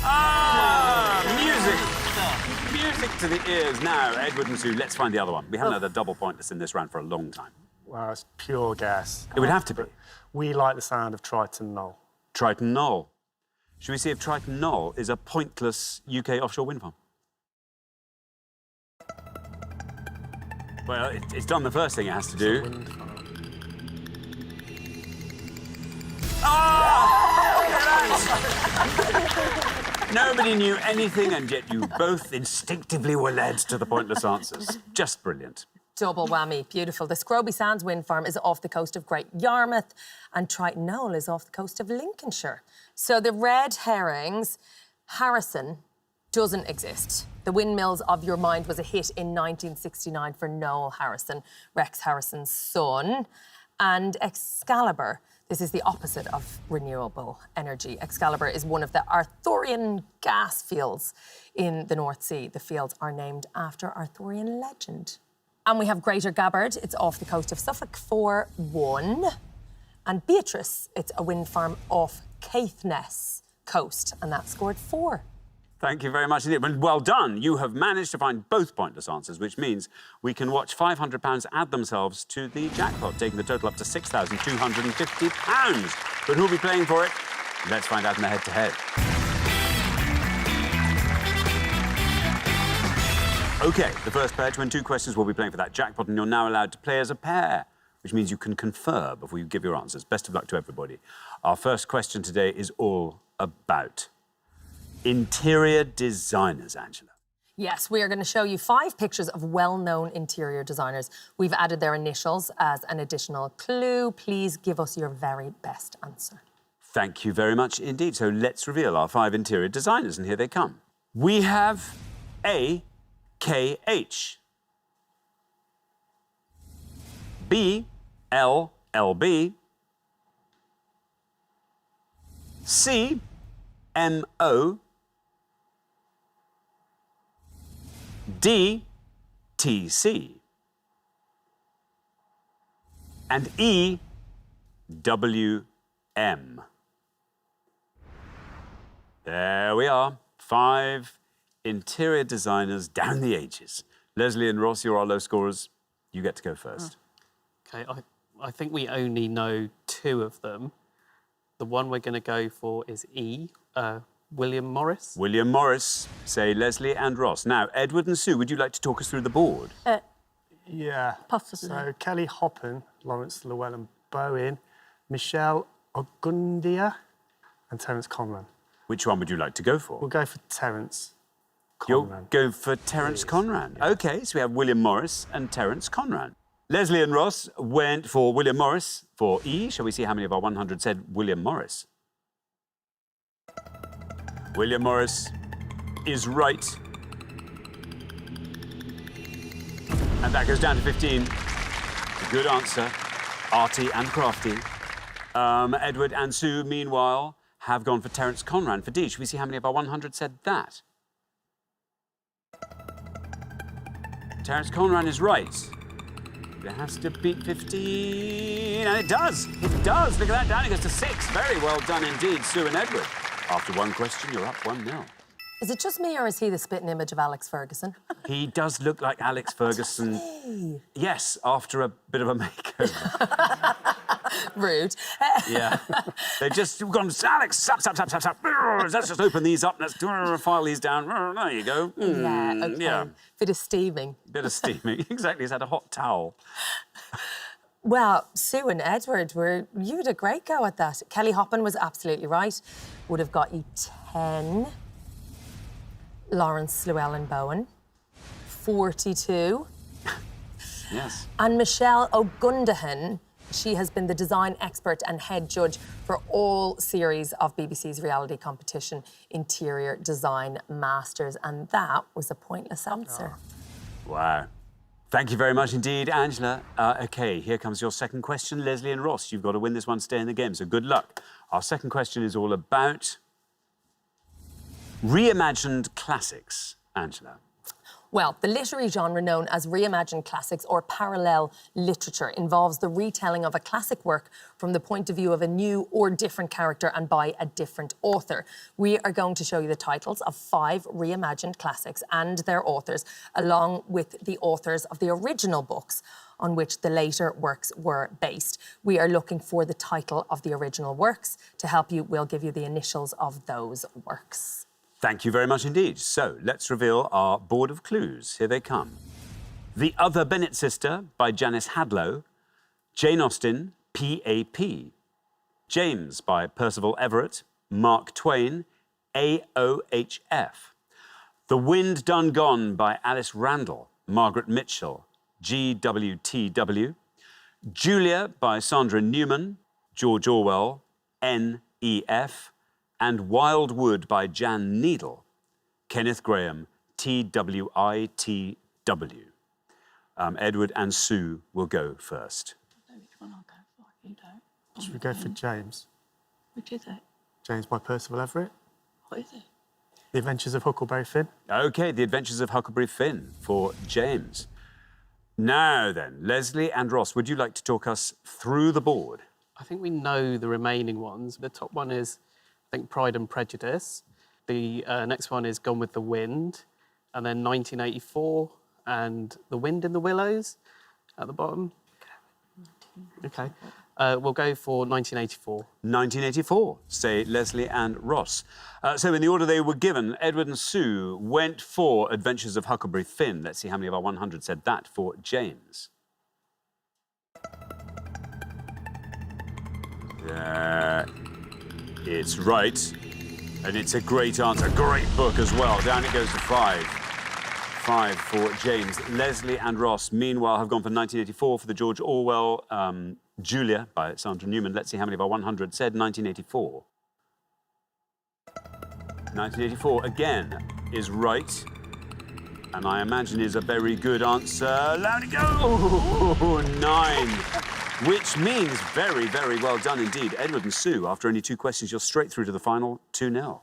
[SPEAKER 1] Ah! Music to the ears. Now, Edward and Sue, let's find the other one. We haven't had a double pointless in this round for a long time.
[SPEAKER 2] Well, it's pure gas.
[SPEAKER 1] It would have to be.
[SPEAKER 2] We like the sound of Triton Knoll.
[SPEAKER 1] Triton Knoll. Should we see if Triton Knoll is a pointless UK offshore wind farm? Well, it's done the first thing it has to do.
[SPEAKER 2] Wind farm.
[SPEAKER 1] Nobody knew anything, and yet you both instinctively were led to the pointless answers. Just brilliant.
[SPEAKER 6] Double whammy, beautiful. The Scroby Sands wind farm is off the coast of Great Yarmouth and Triton Knoll is off the coast of Lincolnshire. So the red herrings, Harrison doesn't exist. The Windmills of Your Mind was a hit in 1969 for Noel Harrison, Rex Harrison's son. And Excalibur, this is the opposite of renewable energy. Excalibur is one of the Arthurian gas fields in the North Sea. The fields are named after Arthurian legend. And we have Greater Gabbard, it's off the coast of Suffolk, 4-1. And Beatrice, it's a wind farm off Caithness coast, and that scored 4.
[SPEAKER 1] Thank you very much indeed. Well done. You have managed to find both pointless answers, which means we can watch £500 add themselves to the jackpot, taking the total up to £6,250. But who'll be playing for it? Let's find out in the head-to-head. OK, the first pair to win 2 questions will be playing for that jackpot, and you're now allowed to play as a pair, which means you can confer before you give your answers. Best of luck to everybody. Our first question today is all about interior designers, Angela.
[SPEAKER 6] Yes, we are going to show you 5 pictures of well-known interior designers. We've added their initials as an additional clue. Please give us your very best answer.
[SPEAKER 1] Thank you very much indeed. So let's reveal our 5 interior designers, and here they come. We have A.K.H. B.L.L.B. C, M-O, D, T-C, and E, W-M. There we are, 5 interior designers down the ages. Leslie and Ross, you're our low scorers. You get to go first.
[SPEAKER 7] Okay, I think we only know 2 of them. The one we're going to go for is E, William Morris.
[SPEAKER 1] William Morris, say Leslie and Ross. Now, Edward and Sue, would you like to talk us through the board?
[SPEAKER 2] Yeah.
[SPEAKER 10] Possibly.
[SPEAKER 2] So Kelly Hoppen, Lawrence Llewellyn-Bowen, Michelle Ogundia, and Terence Conran.
[SPEAKER 1] Which one would you like to go for?
[SPEAKER 2] We'll go for Terence
[SPEAKER 1] You're
[SPEAKER 2] Conran.
[SPEAKER 1] going for Terence Conran.
[SPEAKER 2] Yeah.
[SPEAKER 1] OK, so we have William Morris and Terence Conran. Leslie and Ross went for William Morris for E. Shall we see how many of our 100 said William Morris? William Morris is right. And that goes down to 15. A good answer. Arty and crafty. Edward and Sue, meanwhile, have gone for Terence Conran for D. Should we see how many of our 100 said that? Terence Conran is right. It has to beat 15, and it does. It does. Look at that, down it goes to 6. Very well done indeed, Sue and Edward. After one question, you're up 1-0.
[SPEAKER 6] Is it just me or is he the spitting image of Alex Ferguson?
[SPEAKER 1] He does look like Alex Ferguson. Yes, after a bit of a makeover.
[SPEAKER 6] Rude.
[SPEAKER 1] Yeah. They've just gone, Alex, stop. Let's just open these up. Let's file these down. There you go.
[SPEAKER 6] Yeah, okay.
[SPEAKER 1] Yeah.
[SPEAKER 6] Bit of steaming.
[SPEAKER 1] Bit of steaming. Exactly. He's had a hot towel.
[SPEAKER 6] Well, Sue and Edward, you had a great go at that. Kelly Hoppen was absolutely right. Would have got you 10. Lawrence Llewellyn-Bowen, 42.
[SPEAKER 1] Yes.
[SPEAKER 6] And Michelle O'Gundahan, she has been the design expert and head judge for all series of BBC's reality competition, Interior Design Masters. And that was a pointless answer.
[SPEAKER 1] Wow. Thank you very much indeed, Angela. OK, here comes your second question. Leslie and Ross, you've got to win this one, stay in the game, so good luck. Our second question is all about reimagined classics. Angela.
[SPEAKER 6] Well, the literary genre known as reimagined classics or parallel literature involves the retelling of a classic work from the point of view of a new or different character and by a different author. We are going to show you the titles of 5 reimagined classics and their authors, along with the authors of the original books on which the later works were based. We are looking for the title of the original works. To help you, we'll give you the initials of those works.
[SPEAKER 1] Thank you very much indeed. So let's reveal our board of clues. Here they come. The Other Bennett Sister by Janice Hadlow. Jane Austen, P.A.P. James by Percival Everett. Mark Twain, A.O.H.F. The Wind Done Gone by Alice Randall. Margaret Mitchell, G.W.T.W. Julia by Sandra Newman. George Orwell, N.E.F. and Wild Wood by Jan Needle. Kenneth Grahame, T.W.I.T.W. Edward and Sue will go first.
[SPEAKER 2] Should we go for James?
[SPEAKER 10] Which is it?
[SPEAKER 2] James by Percival Everett.
[SPEAKER 10] What is it?
[SPEAKER 2] The Adventures of Huckleberry Finn.
[SPEAKER 1] OK, The Adventures of Huckleberry Finn for James. Now then, Leslie and Ross, would you like to talk us through the board?
[SPEAKER 7] I think we know the remaining ones. The top one is, I think, Pride and Prejudice. The next one is Gone with the Wind. And then 1984 and The Wind in the Willows at the bottom. OK. We'll go for 1984.
[SPEAKER 1] 1984, say Leslie and Ross. So in the order they were given, Edward and Sue went for Adventures of Huckleberry Finn. Let's see how many of our 100 said that for James. It's right. And it's a great answer. Great book as well. Down it goes to 5. 5 for James. Leslie and Ross, meanwhile, have gone for 1984 for the George Orwell Julia by Sandra Newman. Let's see how many of our 100 said 1984. 1984, again, is right. And I imagine is a very good answer. Loud it go! 9. Which means very, very well done indeed. Edward and Sue, after only 2 questions, you're straight through to the final 2-0.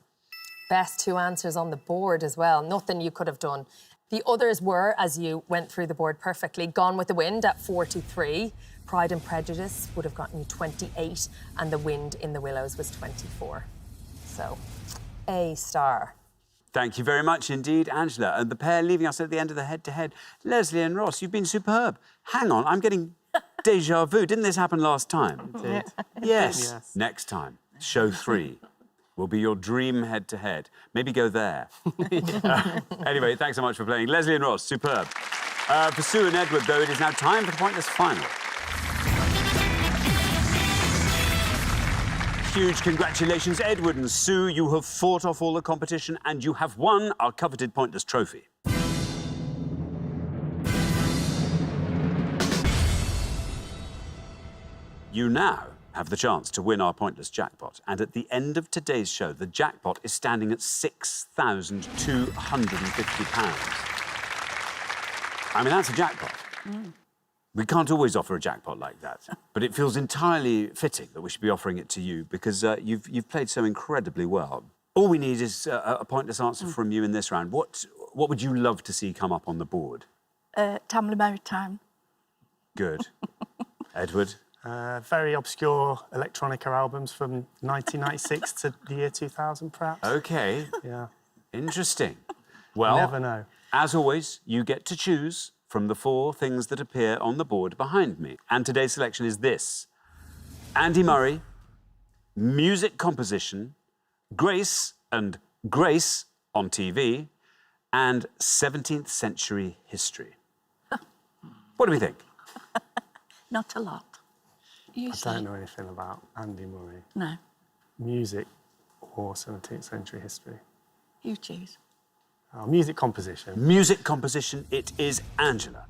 [SPEAKER 6] Best 2 answers on the board as well. Nothing you could have done. The others were, as you went through the board perfectly, Gone with the Wind at 43. Pride and Prejudice would have gotten you 28. And The Wind in the Willows was 24. So, A star.
[SPEAKER 1] Thank you very much indeed, Angela. And the pair leaving us at the end of the head-to-head. Leslie and Ross, you've been superb. Hang on, I'm getting déjà vu. Didn't this happen last time?
[SPEAKER 2] It did.
[SPEAKER 1] Yes. Next time, show 3 will be your dream head-to-head. Maybe go there. Anyway, thanks so much for playing. Leslie and Ross, superb. For Sue and Edward, though, it is now time for the Pointless Final. Huge congratulations, Edward and Sue. You have fought off all the competition and you have won our coveted Pointless trophy. You now have the chance to win our Pointless jackpot. And at the end of today's show, the jackpot is standing at £6,250. I mean, that's a jackpot. We can't always offer a jackpot like that, but it feels entirely fitting that we should be offering it to you because you've played so incredibly well. All we need is a pointless answer from you in this round. What would you love to see come up on the board?
[SPEAKER 10] Tamla Maritime.
[SPEAKER 1] Good. Edward?
[SPEAKER 2] Very obscure electronica albums from 1996 to the year 2000, perhaps.
[SPEAKER 1] OK.
[SPEAKER 2] Yeah.
[SPEAKER 1] Interesting. Well,
[SPEAKER 2] Never know.
[SPEAKER 1] As always, you get to choose from the 4 things that appear on the board behind me. And today's selection is this. Andy Murray, music composition, Grace and Grace on TV, and 17th century history. What do we think?
[SPEAKER 10] Not a lot.
[SPEAKER 2] I don't know anything about Andy Murray.
[SPEAKER 10] No,
[SPEAKER 2] Music or 17th century history.
[SPEAKER 10] you choose.
[SPEAKER 2] Music composition.
[SPEAKER 1] Music composition, it is Angela.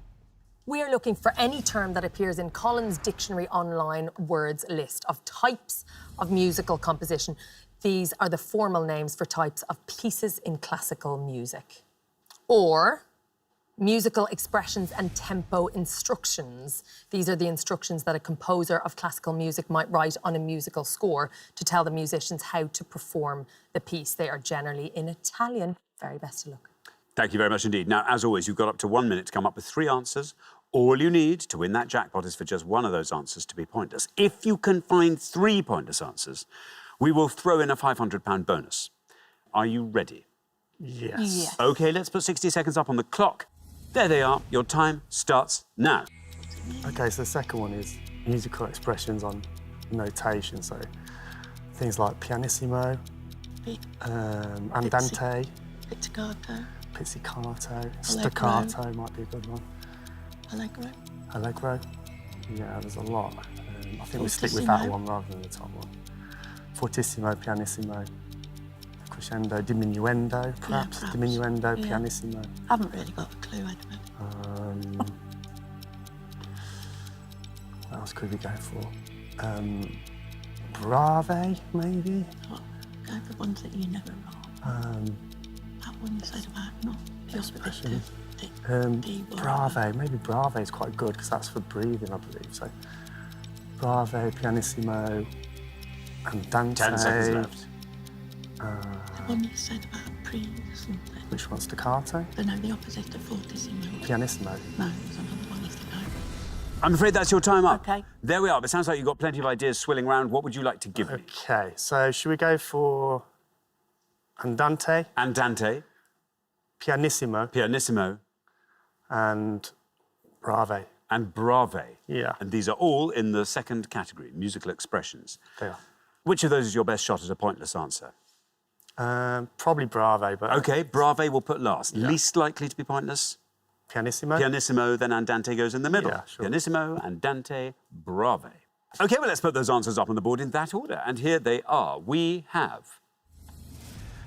[SPEAKER 6] We are looking for any term that appears in Collins Dictionary Online words list of types of musical composition. These are the formal names for types of pieces in classical music. Or musical expressions and tempo instructions. These are the instructions that a composer of classical music might write on a musical score to tell the musicians how to perform the piece. They are generally in Italian. Very best of luck.
[SPEAKER 1] Thank you very much indeed. Now, as always, you've got up to 1 minute to come up with 3 answers. All you need to win that jackpot is for just one of those answers to be pointless. If you can find 3 pointless answers, we will throw in a £500 bonus. Are you ready?
[SPEAKER 2] Yes.
[SPEAKER 10] Yes.
[SPEAKER 1] OK, let's put 60 seconds up on the clock. There they are. Your time starts now.
[SPEAKER 2] OK, so the second one is musical expressions on notation. So things like pianissimo, andante,
[SPEAKER 10] Pizzicato.
[SPEAKER 2] pizzicato, staccato might be a good one.
[SPEAKER 10] Allegro.
[SPEAKER 2] Allegro. Yeah, there's a lot. I think we stick with that one rather than the top one. Fortissimo, pianissimo, crescendo, diminuendo, perhaps.
[SPEAKER 10] perhaps.
[SPEAKER 2] Diminuendo,
[SPEAKER 10] Yeah.
[SPEAKER 2] pianissimo.
[SPEAKER 10] I haven't really got a clue, Edward.
[SPEAKER 2] What else could we go for? Brave, maybe?
[SPEAKER 10] Go for ones that you never wrong. That one you said about not
[SPEAKER 2] Expression.
[SPEAKER 10] D
[SPEAKER 2] Brave, maybe Brave is quite good because that's for breathing, I believe. So Brave, pianissimo, andante.
[SPEAKER 1] 10 seconds left.
[SPEAKER 10] The one you said about pre something.
[SPEAKER 2] Which one's staccato?
[SPEAKER 10] No, the opposite of fortissimo.
[SPEAKER 2] Pianissimo.
[SPEAKER 10] No, there's another one you said no.
[SPEAKER 1] I'm afraid that's your time up.
[SPEAKER 10] OK.
[SPEAKER 1] There we are. But it sounds like you've got plenty of ideas swilling around. What would you like to give me?
[SPEAKER 2] OK, so should we go for andante,
[SPEAKER 1] Andante,
[SPEAKER 2] pianissimo,
[SPEAKER 1] pianissimo,
[SPEAKER 2] and brave?
[SPEAKER 1] and brave.
[SPEAKER 2] Yeah.
[SPEAKER 1] And these are all in the second category, musical expressions.
[SPEAKER 2] They are.
[SPEAKER 1] Which of those is your best shot at a pointless answer?
[SPEAKER 2] Probably brave, but
[SPEAKER 1] OK, brave we'll put last. Least likely to be pointless?
[SPEAKER 2] pianissimo.
[SPEAKER 1] Pianissimo, then andante goes in the middle.
[SPEAKER 2] Yeah, sure.
[SPEAKER 1] Pianissimo, andante, brave. OK, well, let's put those answers up on the board in that order. And here they are. We have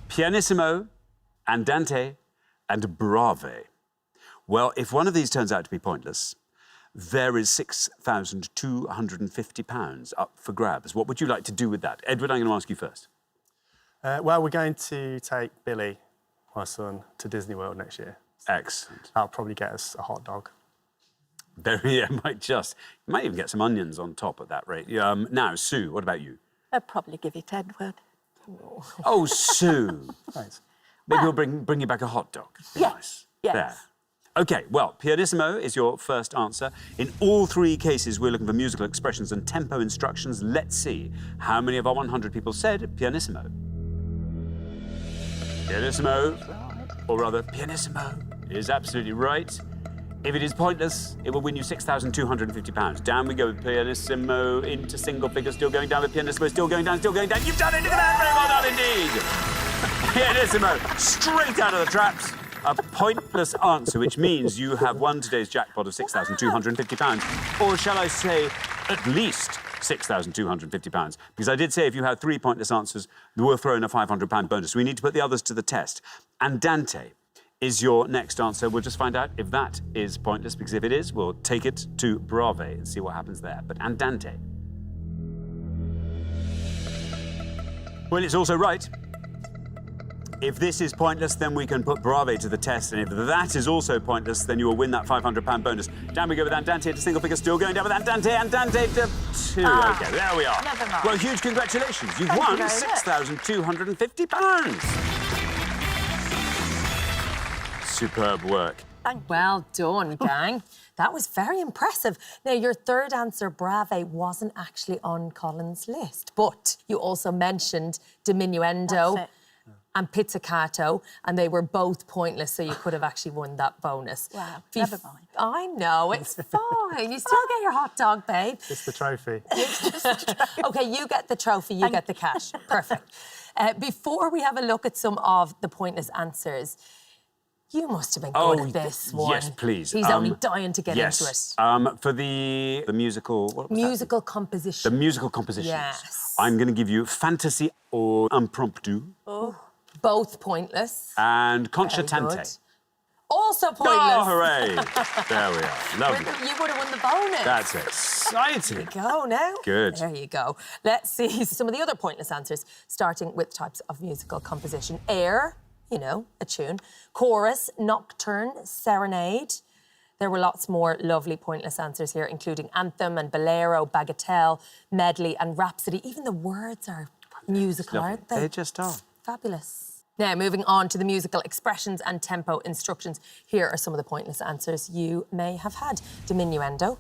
[SPEAKER 1] pianissimo, andante, and brave. Well, if one of these turns out to be pointless, there is £6,250 up for grabs. What would you like to do with that? Edward, I'm going to ask you first.
[SPEAKER 2] Well, we're going to take Billy, my son, to Disney World next year.
[SPEAKER 1] Excellent.
[SPEAKER 2] That'll probably get us a hot dog.
[SPEAKER 1] Very, yeah, you might even get some onions on top at that rate. Now, Sue, what about you?
[SPEAKER 10] I'd probably give it Edward.
[SPEAKER 1] Oh, Sue.
[SPEAKER 2] Thanks.
[SPEAKER 1] Maybe we'll bring you back a hot dog. Be
[SPEAKER 10] Yes,
[SPEAKER 1] nice.
[SPEAKER 10] yes.
[SPEAKER 1] There. OK, well, pianissimo is your first answer. In all three cases, we're looking for musical expressions and tempo instructions. Let's see how many of our 100 people said pianissimo. Pianissimo, or rather, pianissimo is absolutely right. If it is pointless, it will win you £6,250. Down we go with pianissimo into single figure, still going down with pianissimo, still going down, still going down. You've done it! Look at that! Very well done indeed! Pianissimo, straight out of the traps. A pointless answer, which means you have won today's jackpot of £6,250. Or shall I say, at least £6,250. Because I did say if you had 3 pointless answers, we'll throw in a £500 bonus. We need to put the others to the test. Andante is your next answer. We'll just find out if that is pointless, because if it is, we'll take it to Brave and see what happens there. But Andante. Well, it's also right. If this is pointless, then we can put Brave to the test, and if that is also pointless, then you will win that £500 bonus. Down we go with Andante to single figure, still going down with Andante, Andante to 2. OK, there we are.
[SPEAKER 10] Never mind.
[SPEAKER 1] Well, huge congratulations. You've
[SPEAKER 10] Thank
[SPEAKER 1] won
[SPEAKER 10] you very much.
[SPEAKER 1] £6,250. Superb work.
[SPEAKER 6] Well done, gang. That was very impressive. Now, your third answer, Brave, wasn't actually on Colin's list, but you also mentioned diminuendo
[SPEAKER 10] That's it.
[SPEAKER 6] and pizzicato, and they were both pointless, so you could have actually won that bonus.
[SPEAKER 10] Wow, never mind.
[SPEAKER 6] I know, it's fine. You still get your hot dog, babe.
[SPEAKER 2] It's the trophy.
[SPEAKER 6] OK, you get the trophy, you get the cash. Perfect. Before we have a look at some of the pointless answers, you must have been good at this one.
[SPEAKER 1] Yes, please.
[SPEAKER 6] He's only dying to get into it.
[SPEAKER 1] For the musical... What was
[SPEAKER 6] Musical composition.
[SPEAKER 1] The musical compositions.
[SPEAKER 6] Yes.
[SPEAKER 1] I'm going to give you fantasy or impromptu.
[SPEAKER 6] Oh. Both pointless.
[SPEAKER 1] And
[SPEAKER 6] Very
[SPEAKER 1] concertante.
[SPEAKER 6] good. Also pointless.
[SPEAKER 1] Oh, hooray! There we are. Lovely.
[SPEAKER 6] You would have won the bonus.
[SPEAKER 1] That's exciting.
[SPEAKER 6] Go now.
[SPEAKER 1] Good.
[SPEAKER 6] There you go. Let's see some of the other pointless answers, starting with types of musical composition. Air, you know, a tune. Chorus, nocturne, serenade. There were lots more lovely pointless answers here, including anthem and bolero, bagatelle, medley and rhapsody. Even the words are musical, aren't they?
[SPEAKER 1] They just are.
[SPEAKER 6] Fabulous. Now, moving on to the musical expressions and tempo instructions. Here are some of the pointless answers you may have had. Diminuendo,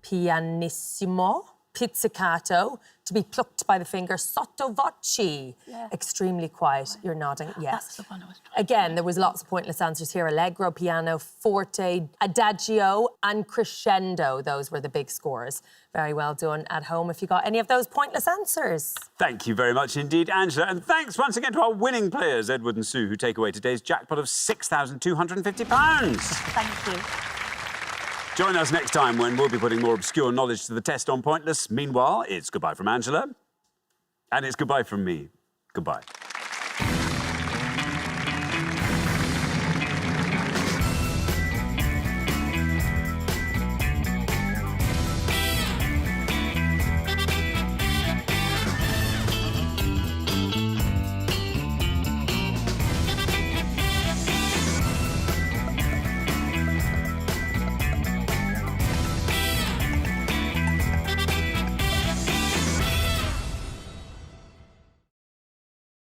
[SPEAKER 6] pianissimo, pizzicato, to be plucked by the finger, sotto voce, extremely quiet. You're nodding, yes.
[SPEAKER 10] That's the one I was trying
[SPEAKER 6] Again, there was lots of pointless answers here. Allegro, piano, forte, adagio and crescendo. Those were the big scores. Very well done at home if you got any of those pointless answers.
[SPEAKER 1] Thank you very much indeed, Angela. And thanks once again to our winning players, Edward and Sue, who take away today's jackpot of £6,250.
[SPEAKER 10] Thank you.
[SPEAKER 1] Join us next time when we'll be putting more obscure knowledge to the test on Pointless. Meanwhile, it's goodbye from Angela. And it's goodbye from me. Goodbye.